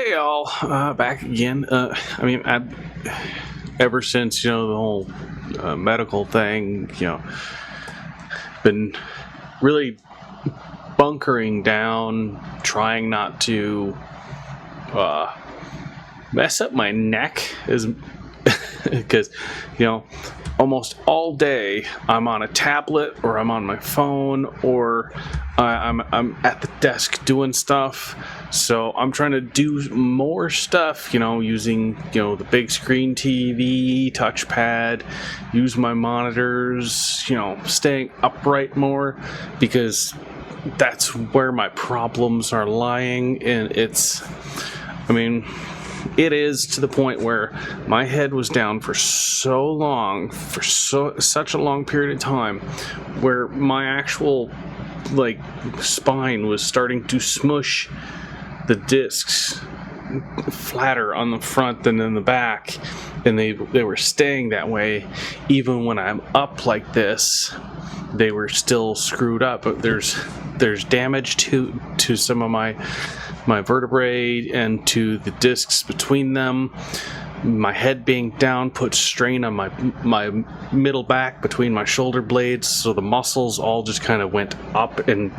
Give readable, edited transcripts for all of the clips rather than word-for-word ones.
Hey all, back again. Ever since the whole medical thing, been really bunkering down, trying not to mess up my neck, is because almost all day I'm on a tablet or I'm on my phone or I'm at the desk doing stuff. So I'm trying to do more stuff, using the big screen TV, touchpad, use my monitors, staying upright more, because that's where my problems are lying. And it is to the point where my head was down for so long, for such a long period of time, where my actual spine was starting to smush the discs flatter on the front than in the back, and they were staying that way. Even when I'm up like this, they were still screwed up. But there's damage to some of my vertebrae and to the discs between them. My head being down put strain on my middle back between my shoulder blades, so the muscles all just kind of went up and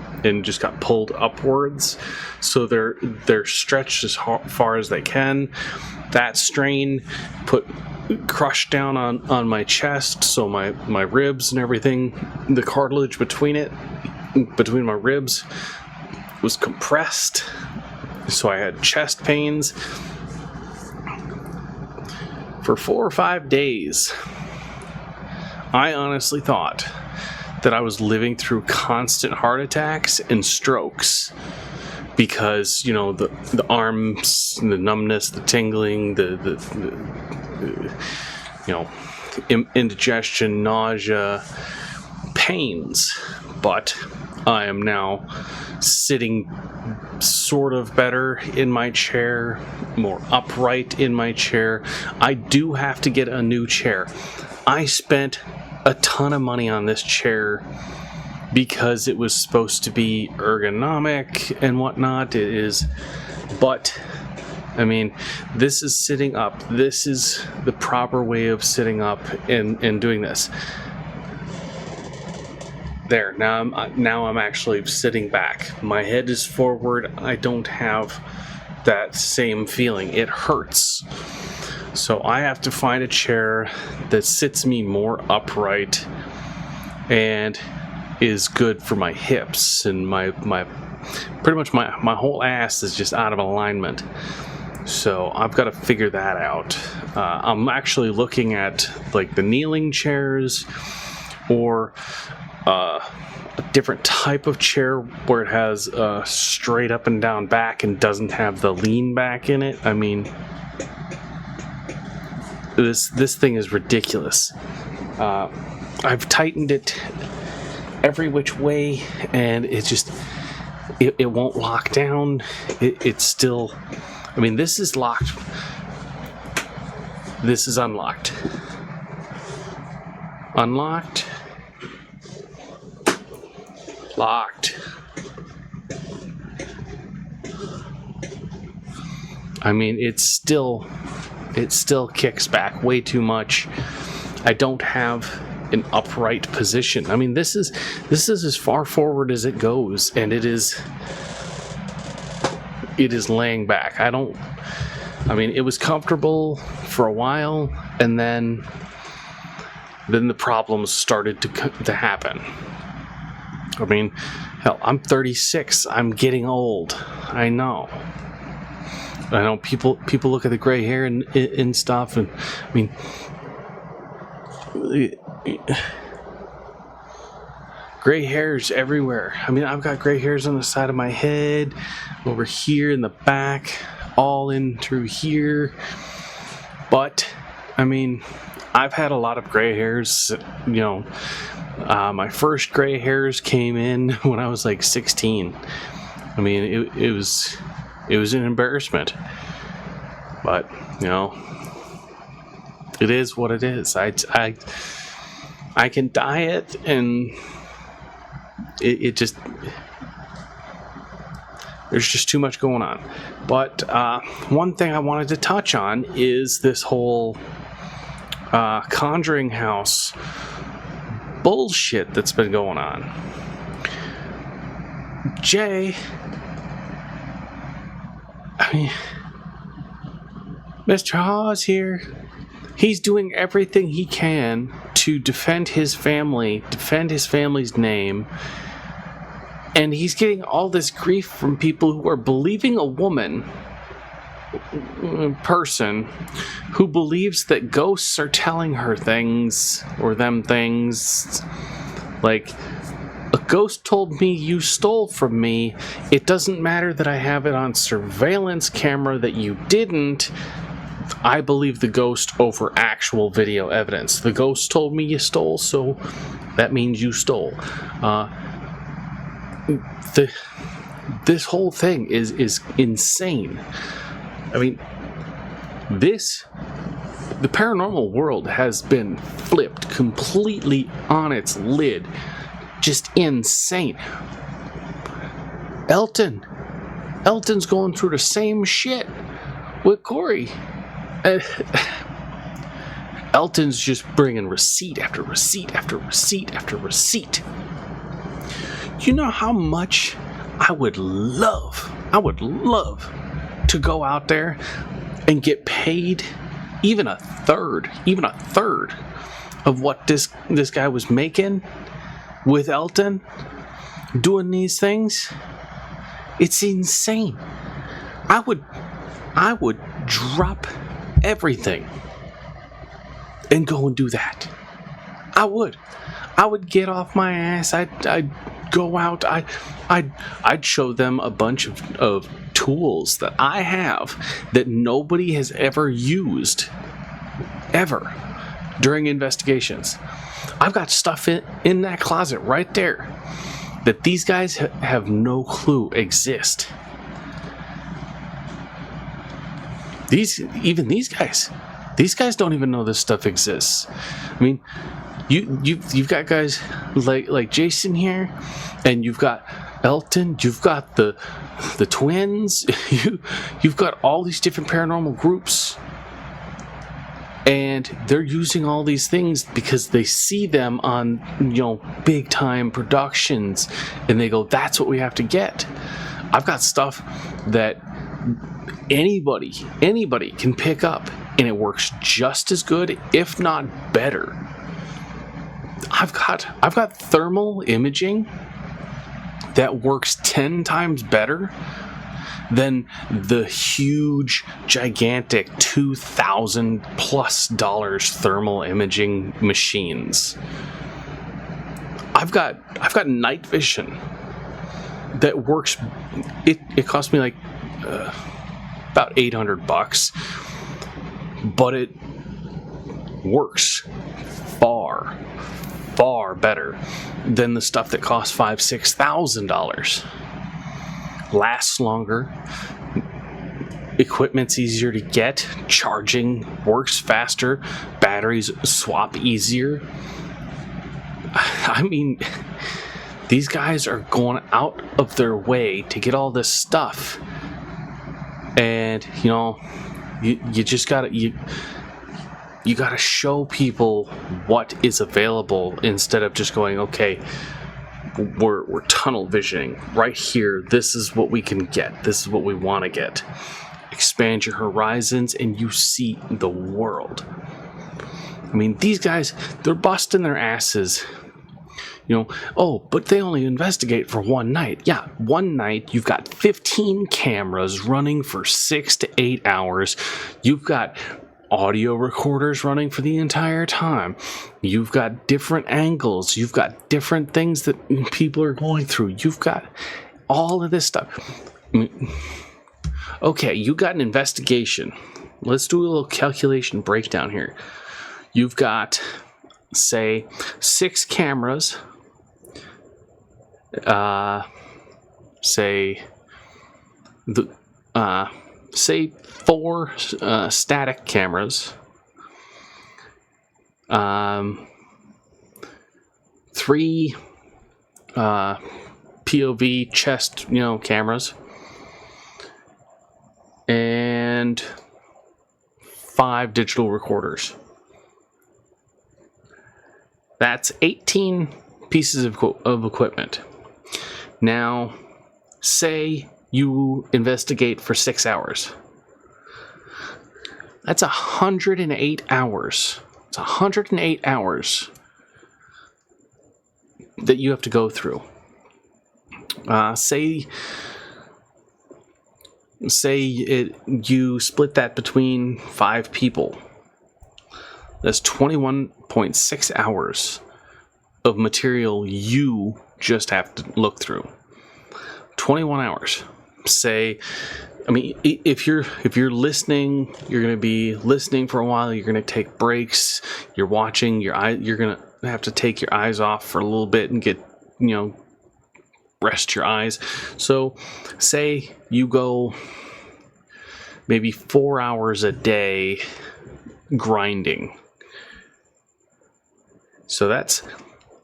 just got pulled upwards, so they're stretched as far as they can. That strain crushed down on my chest, so my ribs and everything, the cartilage between my ribs was compressed, so I had chest pains for 4 or 5 days. I honestly thought that I was living through constant heart attacks and strokes, because the arms, the numbness, the tingling, the indigestion, nausea, pains. But I am now sitting sort of better in my chair, more upright in my chair. I do have to get a new chair. I spent a ton of money on this chair because it was supposed to be ergonomic and whatnot. It is, but this is sitting up. This is the proper way of sitting up and doing this. There, now I'm actually sitting back. My head is forward. I don't have that same feeling. It hurts. So I have to find a chair that sits me more upright and is good for my hips, and my pretty much my whole ass is just out of alignment. So I've got to figure that out. I'm actually looking at the kneeling chairs, or a different type of chair where it has a straight up and down back and doesn't have the lean back in it. This thing is ridiculous. I've tightened it every which way, and it won't lock down. It's still, this is locked. This is unlocked. Unlocked. Locked. It still kicks back way too much. I don't have an upright position. This is as far forward as it goes, and it is laying back. It was comfortable for a while, and then the problems started to happen. Hell, I'm 36. I'm getting old. I know people look at the gray hair and stuff, and gray hairs everywhere. I've got gray hairs on the side of my head, over here in the back, all in through here. But I've had a lot of gray hairs. My first gray hairs came in when I was 16. It was an embarrassment, but it is what it is. I can diet, and it just There's just too much going on. But one thing I wanted to touch on is this whole Conjuring House bullshit that's been going on. Jay, I mean, Mr. Hawes here, he's doing everything he can to defend his family, defend his family's name, and he's getting all this grief from people who are believing a person who believes that ghosts are telling her things or them things. Like, a ghost told me you stole from me. It doesn't matter that I have it on surveillance camera that you didn't. I believe the ghost over actual video evidence. The ghost told me you stole, so that means you stole. This whole thing is insane. I mean, the paranormal world has been flipped completely on its lid. Just insane. Elton's going through the same shit with Corey. Elton's just bringing receipt after receipt after receipt after receipt. You know how much I would love to go out there and get paid even a third of what this guy was making with Elton doing these things. It's insane. I would drop everything and go and do that. I would get off my ass. I'd go out. I'd show them a bunch of tools that I have that nobody has ever used ever during investigations. I've got stuff in that closet right there that these guys have no clue exist. These guys don't even know this stuff exists. I mean, you've got guys like Jason here, and you've got Elton, you've got the twins, you've got all these different paranormal groups, and they're using all these things because they see them on, big time productions, and they go, that's what we have to get. I've got stuff that anybody can pick up, and it works just as good, if not better. I've got thermal imaging that works 10 times better than the huge, gigantic $2,000+ thermal imaging machines. I've got night vision that works. It cost me like about $800, but it works far better than the stuff that costs $5,000-$6,000. Lasts longer, equipment's easier to get, charging works faster, batteries swap easier. I mean, these guys are going out of their way to get all this stuff, and you just gotta you gotta show people what is available instead of just going, okay, we're tunnel visioning right here. This is what we can get. This is what we want to get. Expand your horizons and you see the world. I mean, these guys, they're busting their asses. But they only investigate for one night. Yeah, one night you've got 15 cameras running for 6 to 8 hours. You've got audio recorders running for the entire time. You've got different angles. You've got different things that people are going through. You've got all of this stuff. Okay, you got an investigation. Let's do a little calculation breakdown here. You've got, say, 6 cameras. Say 4 static cameras, 3 POV chest, cameras, and 5 digital recorders. That's 18 pieces of equipment. Now, say you investigate for 6 hours. That's 108 hours. It's 108 hours that you have to go through. Say you split that between 5 people. That's 21.6 hours of material you just have to look through. 21 hours. If you're listening, you're going to be listening for a while. You're going to take breaks. You're watching your eye. You're going to have to take your eyes off for a little bit and rest your eyes. So, say you go maybe 4 hours a day grinding. So that's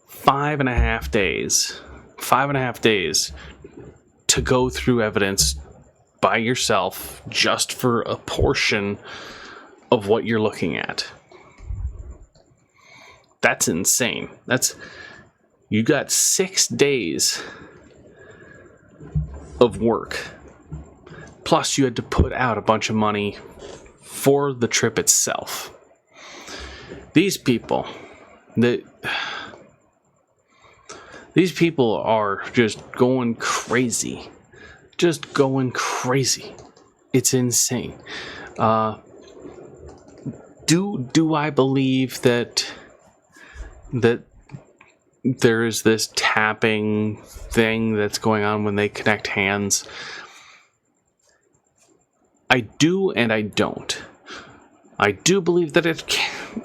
5.5 days. 5.5 days to go through evidence by yourself just for a portion of what you're looking at. That's insane. You got 6 days of work. Plus you had to put out a bunch of money for the trip itself. These people are just going crazy. Just going crazy. It's insane. Do I believe that there is this tapping thing that's going on when they connect hands? I do and I don't. I do believe that it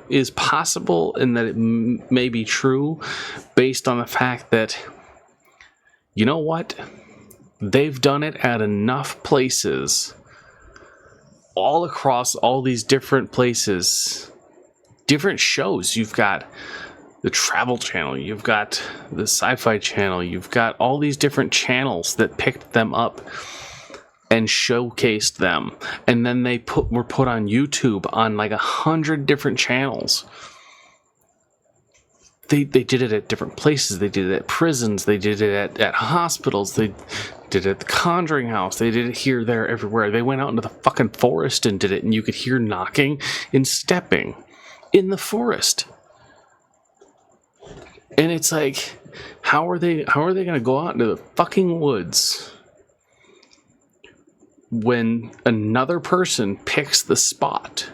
is possible and that it may be true based on the fact that, you know what? They've done it at enough places all across all these different places, different shows. You've got the Travel Channel, you've got the Sci-Fi Channel, you've got all these different channels that picked them up and showcased them, and then they were put on YouTube on like 100 different channels. They did it at different places. They did it at prisons. They did it at hospitals. They did it at the Conjuring House. They did it here, there, everywhere. They went out into the fucking forest and did it, and you could hear knocking and stepping in the forest. And it's like, how are they going to go out into the fucking woods when another person picks the spot?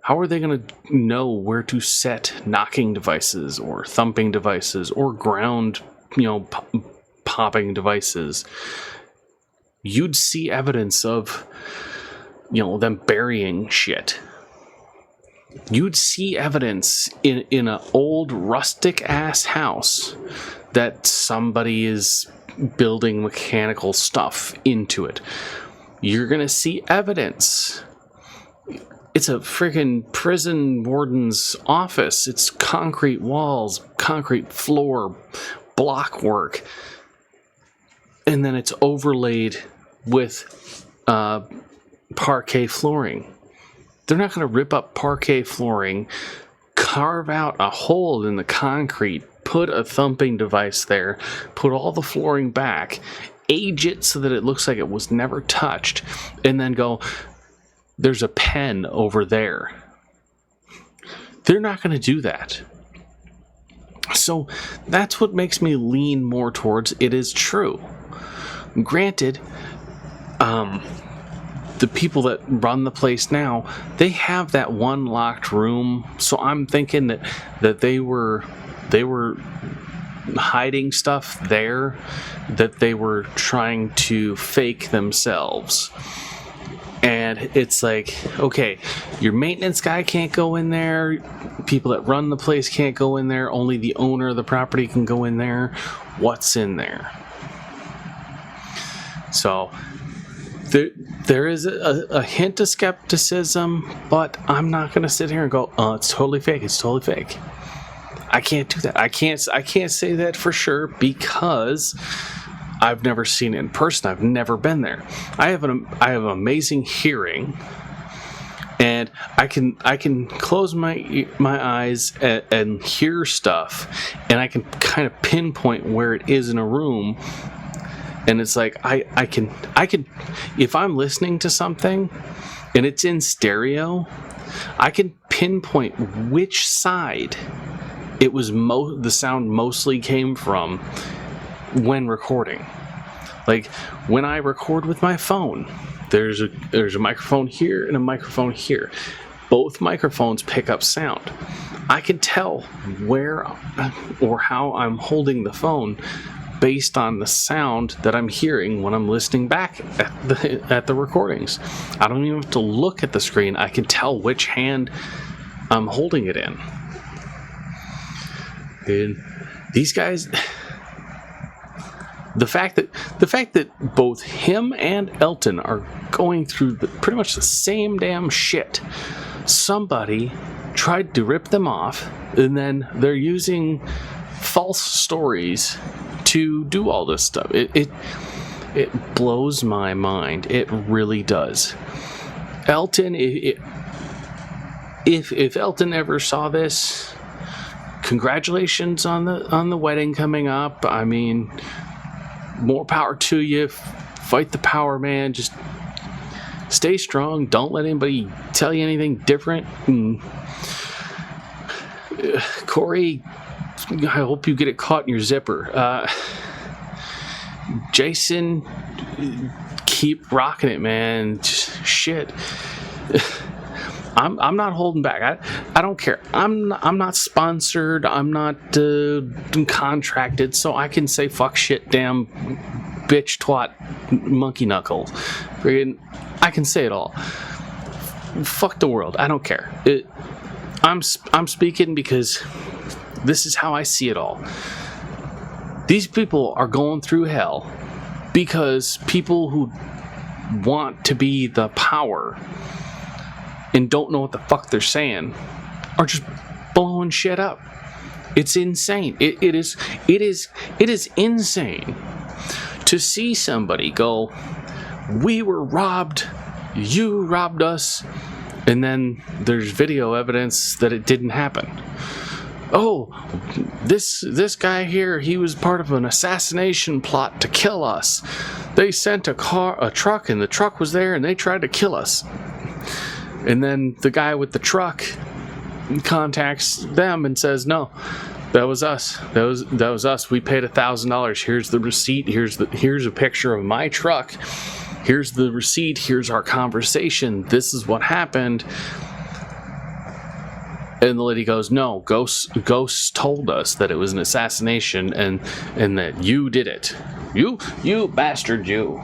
How are they going to know where to set knocking devices or thumping devices or ground, popping devices? You'd see evidence of, them burying shit. You'd see evidence in an old rustic ass house that somebody is building mechanical stuff into it. You're going to see evidence. It's a freaking prison warden's office. It's concrete walls, concrete floor, block work. And then it's overlaid with parquet flooring. They're not going to rip up parquet flooring, carve out a hole in the concrete, put a thumping device there, put all the flooring back, age it so that it looks like it was never touched, and then go, there's a pen over there. They're not going to do that. So that's what makes me lean more towards it is true. Granted, the people that run the place now, they have that one locked room. So I'm thinking that they were hiding stuff there that they were trying to fake themselves. And it's like, okay, your maintenance guy can't go in there. People that run the place can't go in there. Only the owner of the property can go in there. What's in there? So there is a hint of skepticism, but I'm not going to sit here and go, oh, it's totally fake. It's totally fake. I can't do that. I can't say that for sure because I've never seen it in person. I've never been there. I have amazing hearing, and I can close my eyes and hear stuff, and I can kind of pinpoint where it is in a room. And it's like I can if I'm listening to something and it's in stereo, I can pinpoint which side it was the sound mostly came from when recording. Like when I record with my phone, there's a microphone here and a microphone here. Both microphones pick up sound. I can tell where or how I'm holding the phone based on the sound that I'm hearing when I'm listening back at the recordings. I don't even have to look at the screen. I can tell which hand I'm holding it in. And these guys, the fact that both him and Elton are going through pretty much the same damn shit. Somebody tried to rip them off, and then they're using false stories to do all this stuff. It blows my mind. It really does. Elton, if Elton ever saw this, congratulations on the wedding coming up. I mean, more power to you. Fight the power, man. Just stay strong. Don't let anybody tell you anything different. And Corey, I hope you get it caught in your zipper. Jason, keep rocking it, man. Shit. I'm not holding back. I don't care. I'm not sponsored. I'm not contracted, so I can say fuck, shit, damn, bitch, twat, monkey knuckle. Friggin', I can say it all. Fuck the world. I don't care. I'm speaking because this is how I see it all. These people are going through hell because people who want to be the power and don't know what the fuck they're saying are just blowing shit up. It's insane. It is insane to see somebody go, we were robbed, you robbed us, and then there's video evidence that it didn't happen. Oh, this guy here, he was part of an assassination plot to kill us. They sent a truck, and the truck was there, and they tried to kill us. And then the guy with the truck contacts them and says, no, that was us. That was us. We paid $1,000. Here's the receipt. Here's a picture of my truck. Here's the receipt. Here's our conversation. This is what happened. And the lady goes, no, ghosts told us that it was an assassination and that you did it. You bastard, you.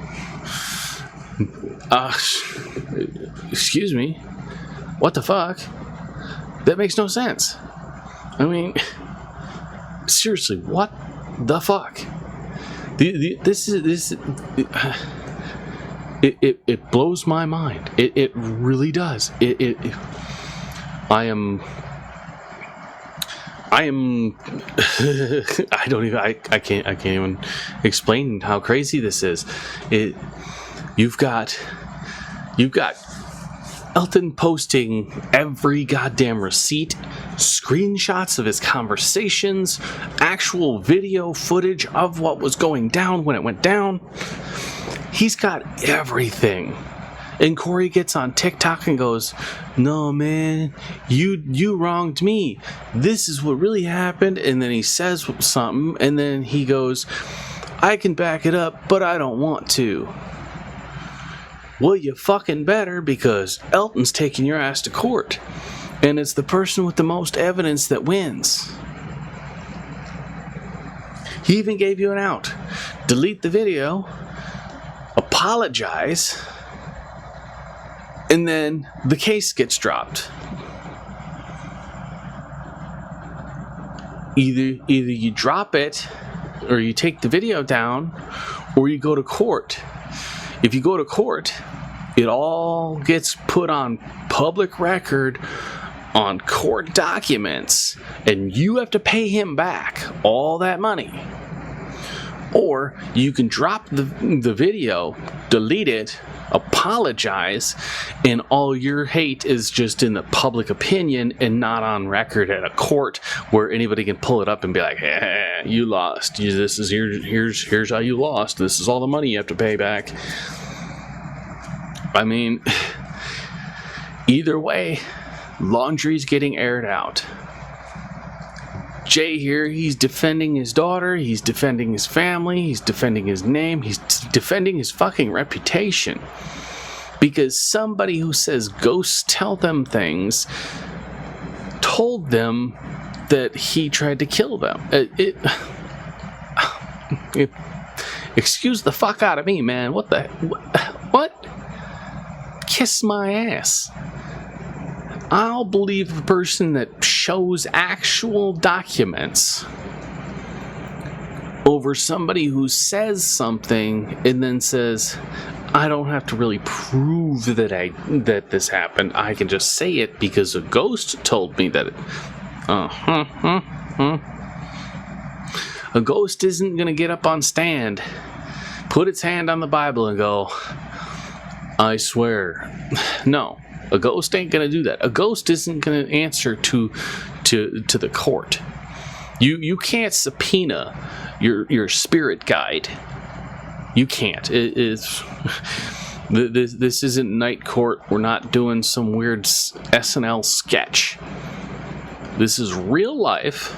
Excuse me. What the fuck? That makes no sense. I mean, seriously, what the fuck? It blows my mind. It really does. I am I can't even explain how crazy this is. You've got Elton posting every goddamn receipt, screenshots of his conversations, actual video footage of what was going down when it went down. He's got everything. And Corey gets on TikTok and goes, no, man, you wronged me. This is what really happened. And then he says something, and then he goes, I can back it up, but I don't want to. Well, you fucking better, because Elton's taking your ass to court. And it's the person with the most evidence that wins. He even gave you an out. Delete the video, apologize, and then the case gets dropped. Either you drop it, or you take the video down, or you go to court. If you go to court, it all gets put on public record on court documents, and you have to pay him back all that money. Or you can drop the video, delete it, apologize, and all your hate is just in the public opinion and not on record at a court where anybody can pull it up and be like, hey, you lost. This is here's how you lost. This is all the money you have to pay back. I mean, either way, laundry's getting aired out. Jay here, he's defending his daughter, he's defending his family, he's defending his name, he's defending his fucking reputation. Because somebody who says ghosts tell them things told them that he tried to kill them. Excuse the fuck out of me, man. What? Kiss my ass. I'll believe a person that shows actual documents over somebody who says something and then says, I don't have to really prove that this happened. I can just say it because a ghost told me that it. A ghost isn't going to get up on stand, put its hand on the Bible and go, I swear. No. A ghost ain't gonna do that. A ghost isn't gonna answer to the court. You can't subpoena your spirit guide. You can't. This isn't night court. We're not doing some weird SNL sketch. This is real life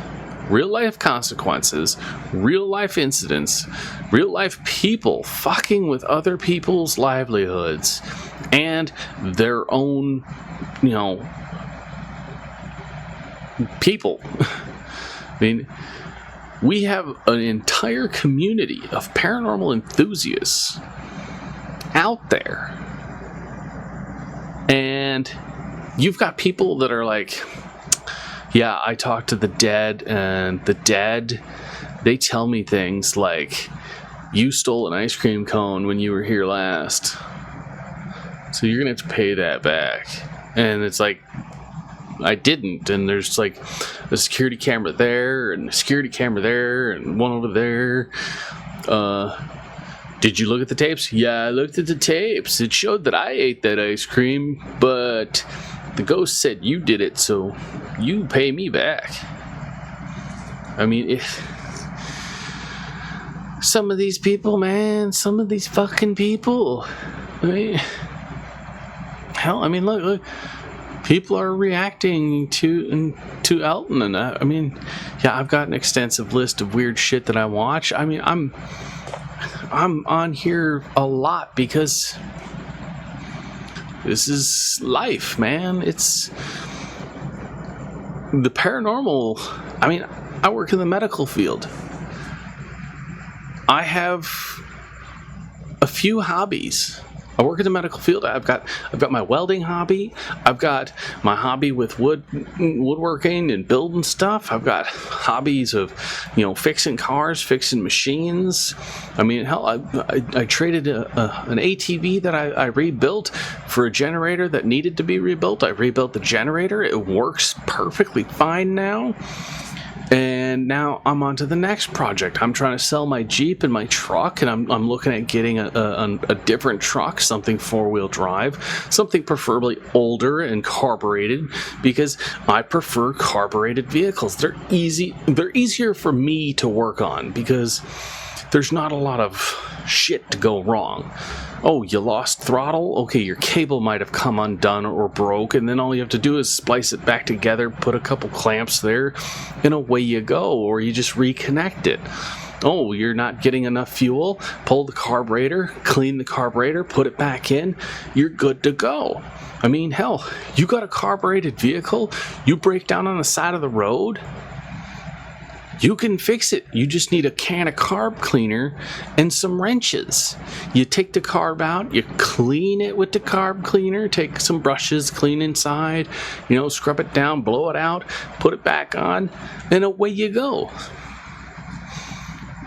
consequences, real life incidents, real life people fucking with other people's livelihoods and their own, people. I mean, we have an entire community of paranormal enthusiasts out there. And you've got people that are like, yeah, I talk to the dead, and the dead, they tell me things like, you stole an ice cream cone when you were here last, so you're going to have to pay that back. And it's like, I didn't. And there's like a security camera there, and a security camera there, and one over there. Did you look at the tapes? Yeah, I looked at the tapes. It showed that I ate that ice cream, but the ghost said you did it, so you pay me back. I mean, some of these people, man, some of these fucking people. I mean, hell, I mean, look, people are reacting to Elton, and I mean, yeah, I've got an extensive list of weird shit that I watch. I mean, I'm on here a lot because this is life, man. It's the paranormal. I mean, I work in the medical field. I have a few hobbies. I work in the medical field. I've got my welding hobby. I've got my hobby with woodworking and building stuff. I've got hobbies of, fixing cars, fixing machines. I mean, hell, I traded an ATV that I rebuilt for a generator that needed to be rebuilt. I rebuilt the generator. It works perfectly fine now. And now I'm on to the next project. I'm trying to sell my Jeep and my truck, and I'm looking at getting a different truck, something four-wheel drive, something preferably older and carbureted, because I prefer carbureted vehicles. They're easier for me to work on because there's not a lot of shit to go wrong. Oh, you lost throttle? Okay, your cable might have come undone or broke, and then all you have to do is splice it back together, put a couple clamps there, and away you go, or you just reconnect it. Oh, you're not getting enough fuel? Pull the carburetor, clean the carburetor, put it back in, you're good to go. I mean, hell, you got a carbureted vehicle, you break down on the side of the road, you can fix it. You just need a can of carb cleaner and some wrenches. You take the carb out, you clean it with the carb cleaner, take some brushes, clean inside, scrub it down, blow it out, put it back on, and away you go.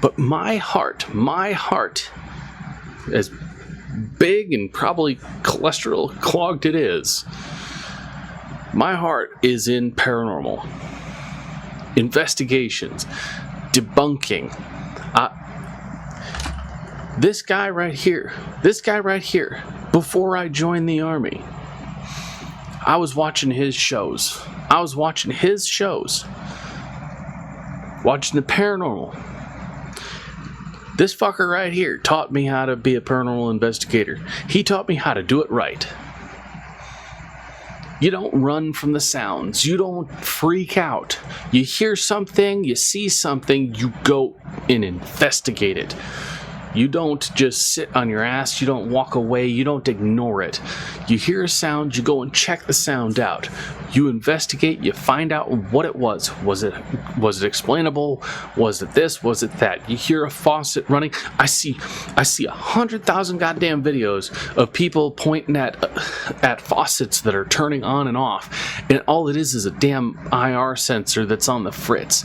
But my heart, as big and probably cholesterol clogged it is, my heart is in paranormal. Investigations, debunking. This guy right here, before I joined the Army, I was watching his shows. Watching the paranormal. This fucker right here taught me how to be a paranormal investigator. He taught me how to do it right. You don't run from the sounds. You don't freak out. You hear something, you see something, you go and investigate it. You don't just sit on your ass. You don't walk away. You don't ignore it. You hear a sound, you go and check the sound out. You investigate, you find out what it was. Was it explainable? Was it this? Was it that? You hear a faucet running. I see 100,000 goddamn videos of people pointing at faucets that are turning on and off, and all it is a damn IR sensor that's on the fritz.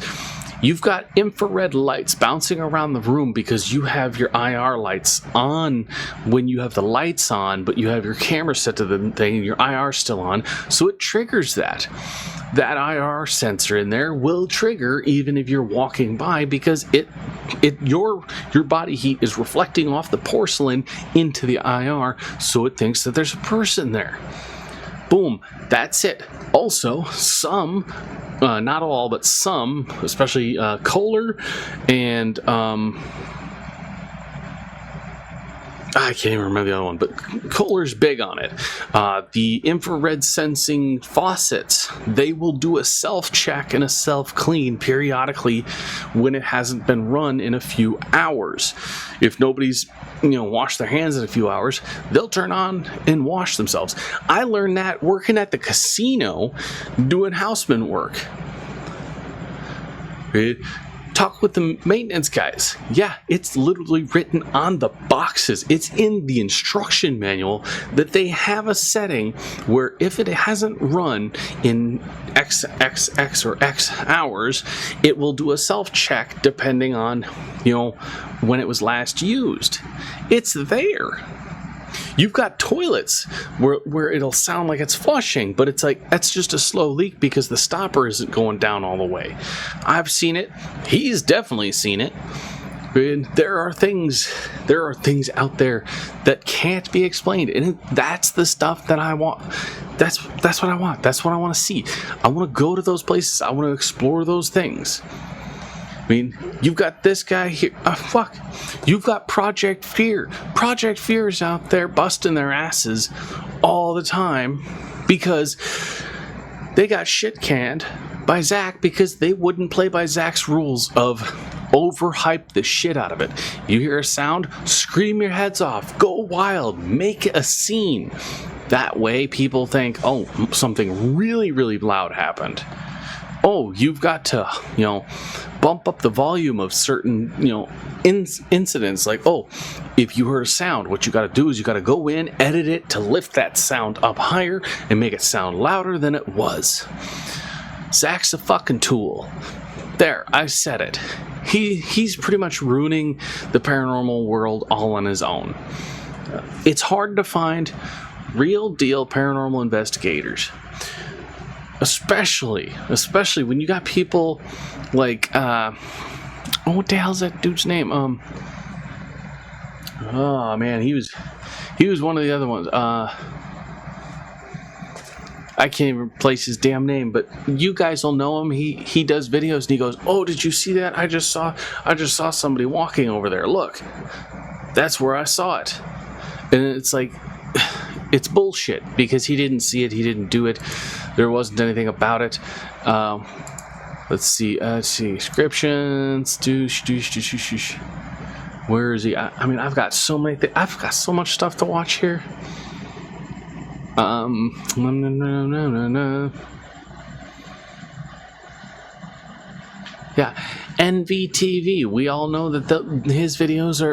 You've got infrared lights bouncing around the room because you have your IR lights on when you have the lights on, but you have your camera set to the thing and your IR still on, so it triggers that. That IR sensor in there will trigger even if you're walking by, because your body heat is reflecting off the porcelain into the IR, so it thinks that there's a person there. Boom, that's it. Also, some, not all, but some, especially Kohler and I can't even remember the other one, but Kohler's big on it. The infrared sensing faucets, they will do a self-check and a self-clean periodically when it hasn't been run in a few hours. If nobody's washed their hands in a few hours, they'll turn on and wash themselves. I learned that working at the casino doing houseman work. Talk with the maintenance guys. Yeah, it's literally written on the boxes. It's in the instruction manual that they have a setting where if it hasn't run in X or X hours, it will do a self-check depending on, when it was last used. It's there. You've got toilets where it'll sound like it's flushing, but it's like that's just a slow leak because the stopper isn't going down all the way. I've seen it. He's definitely seen it. And there are things out there that can't be explained, and that's the stuff that I want. That's what I want. That's what I want to see. I want to go to those places. I want to explore those things. I mean, you've got this guy here. You've got Project Fear. Project Fear is out there busting their asses all the time because they got shit canned by Zach because they wouldn't play by Zach's rules of overhype the shit out of it. You hear a sound, scream your heads off, go wild, make a scene. That way people think, oh, something really, really loud happened. Oh, you've got to, bump up the volume of certain, incidents. Like, oh, if you heard a sound, what you got to do is you got to go in, edit it to lift that sound up higher and make it sound louder than it was. Zach's a fucking tool. There, I said it. He's pretty much ruining the paranormal world all on his own. It's hard to find real deal paranormal investigators. Especially when you got people like, what the hell's that dude's name? Oh man, he was one of the other ones. I can't even place his damn name, but you guys will know him. He does videos and he goes, "Oh, did you see that? I just saw somebody walking over there. Look, that's where I saw it." And it's like, it's bullshit because he didn't see it. He didn't do it. There wasn't anything about it. Let's see. Descriptions. Where is he? I mean, I've got so many things. I've got so much stuff to watch here. Yeah, NVTV. We all know that his videos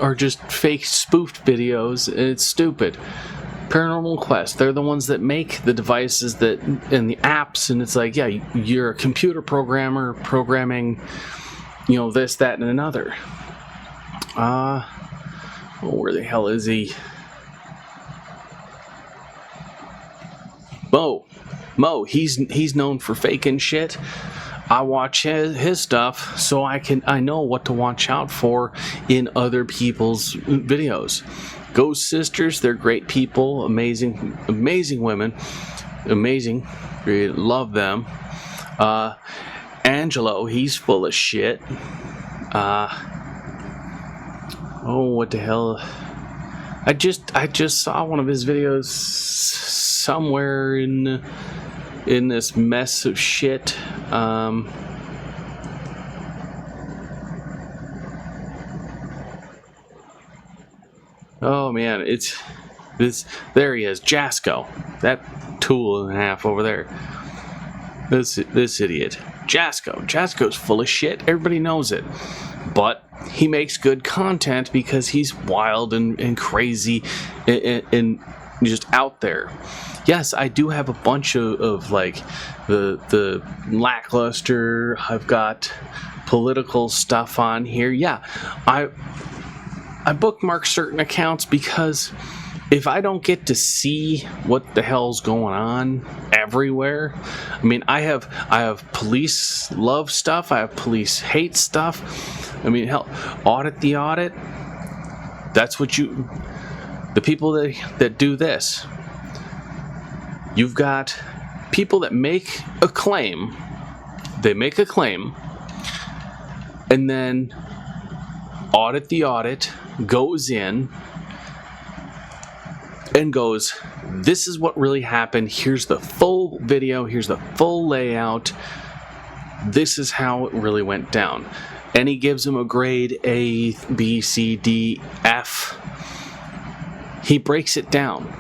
are just fake spoofed videos. It's stupid. Paranormal Quest, they're the ones that make the devices and the apps, and it's like, yeah, you're a computer programmer programming, this, that, and another. Where the hell is he? Mo, he's known for faking shit. I watch his stuff so I know what to watch out for in other people's videos. Ghost Sisters, they're great people, amazing women, amazing. Really love them. Angelo, he's full of shit. Oh, what the hell? I just saw one of his videos somewhere in this mess of shit. Oh man, it's this. There he is, Jasco. That tool and a half over there. This idiot, Jasco. Jasco's full of shit. Everybody knows it, but he makes good content because he's wild and crazy and just out there. Yes, I do have a bunch of like the lackluster. I've got political stuff on here. Yeah, I bookmark certain accounts because if I don't get to see what the hell's going on everywhere, I mean, I have police love stuff, I have police hate stuff. I mean, hell, Audit the Audit. That's what the people that do this. You've got people that make a claim. They make a claim, and then Audit the Audit goes in and goes, this is what really happened. Here's the full video. Here's the full layout. This is how it really went down. And he gives them a grade A, B, C, D, F. He breaks it down.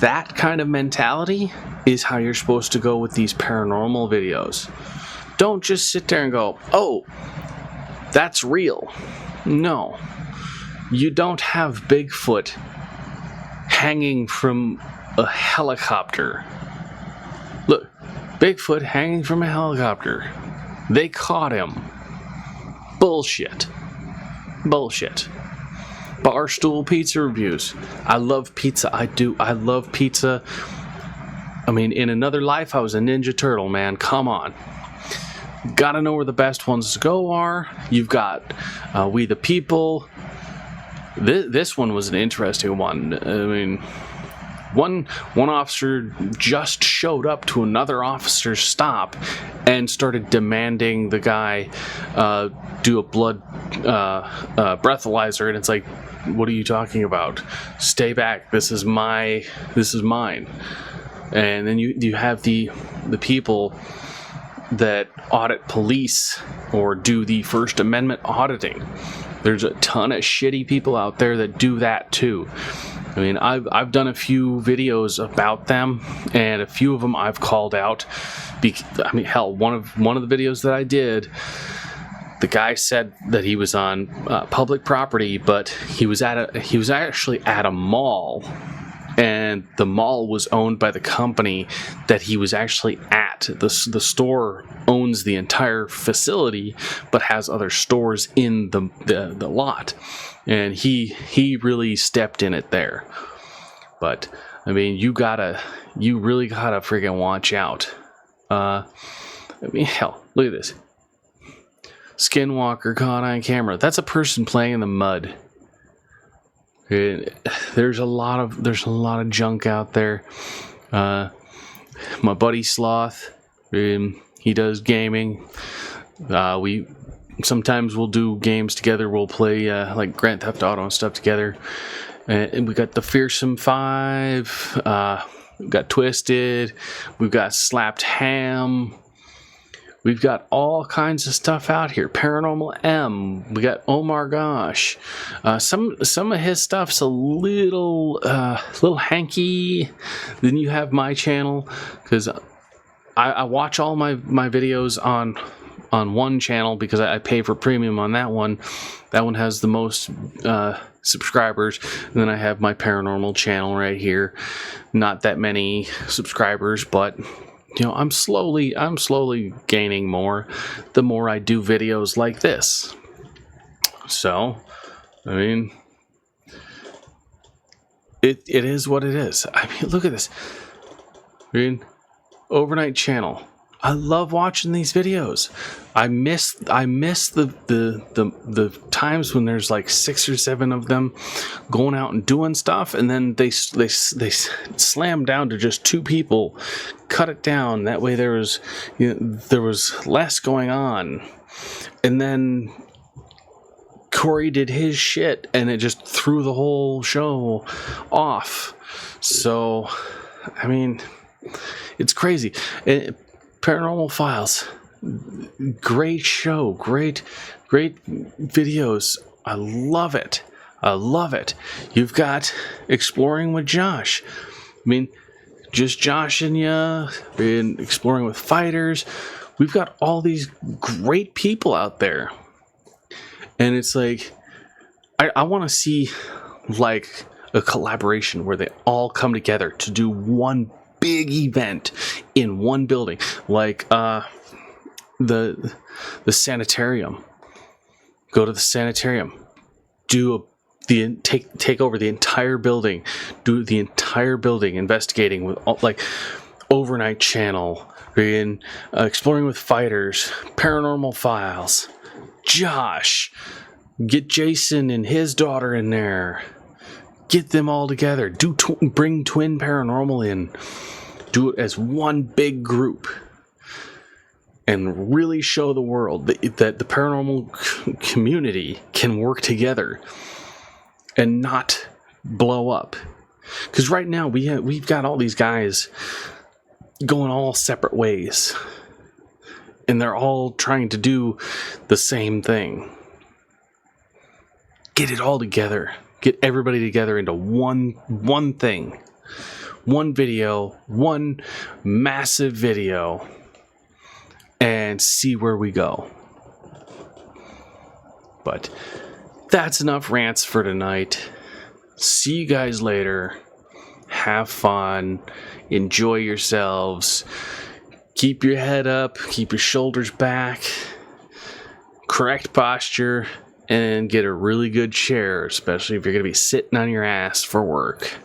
That kind of mentality is how you're supposed to go with these paranormal videos. Don't just sit there and go, oh, that's real. No. You don't have Bigfoot hanging from a helicopter. Look, Bigfoot hanging from a helicopter. They caught him. Bullshit. Barstool pizza reviews. I love pizza. I do. I love pizza. I mean, in another life, I was a Ninja Turtle, man. Come on. Gotta know where the best ones to go are. You've got We the People. This one was an interesting one. I mean, one officer just showed up to another officer's stop and started demanding the guy do a blood breathalyzer, and it's like, what are you talking about? Stay back. This is mine. And then you have the people that audit police or do the First Amendment auditing. There's a ton of shitty people out there that do that too. I mean, I've done a few videos about them, and a few of them I've called out. I mean, hell, one of the videos that I did, the guy said that he was on public property, but he was actually at a mall, and the mall was owned by the company that he was actually at. The store owns the entire facility, but has other stores in the lot, and he really stepped in it there. But I mean, you really gotta freaking watch out. I mean, hell, look at this. Skinwalker caught on camera. That's a person playing in the mud. There's a lot of junk out there. My buddy Sloth, he does gaming. We sometimes we'll do games together. We'll play like Grand Theft Auto and stuff together. And we got the Fearsome 5. We've got Twisted. We've got Slapped Ham. We've got all kinds of stuff out here. Paranormal M. We got Oh My Gosh. Some of his stuff's a little hanky. Then you have my channel, because I watch all my videos on one channel because I pay for premium on that one. That one has the most subscribers. And then I have my paranormal channel right here. Not that many subscribers, but you know, I'm slowly gaining more the more I do videos like this. So, I mean, it is what it is. I mean, look at this. I mean, overnight channel. I love watching these videos. I miss the times when there's like 6 or 7 of them going out and doing stuff, and then they slam down to just 2 people, cut it down. That way there was less going on, and then Corey did his shit, and it just threw the whole show off. So, I mean, it's crazy. Paranormal Files, great show, great videos. I love it. You've got Exploring with Josh. I mean, just Josh and you, and Exploring with Fighters. We've got all these great people out there. And it's like, I want to see like a collaboration where they all come together to do one big event in one building, like the sanitarium. Go to the sanitarium, take over the entire building, do the entire building investigating with all, like Overnight Channel, in Exploring with Fighters, Paranormal Files, Josh, get Jason and his daughter in there. Get them all together. Bring Twin Paranormal in. Do it as one big group. And really show the world that the paranormal community can work together and not blow up. Because right now we've got all these guys going all separate ways. And they're all trying to do the same thing. Get it all together. Get everybody together into one thing. One video, one massive video, and see where we go. But that's enough rants for tonight. See you guys later. Have fun. Enjoy yourselves. Keep your head up. Keep your shoulders back. Correct posture. And get a really good chair, especially if you're going to be sitting on your ass for work.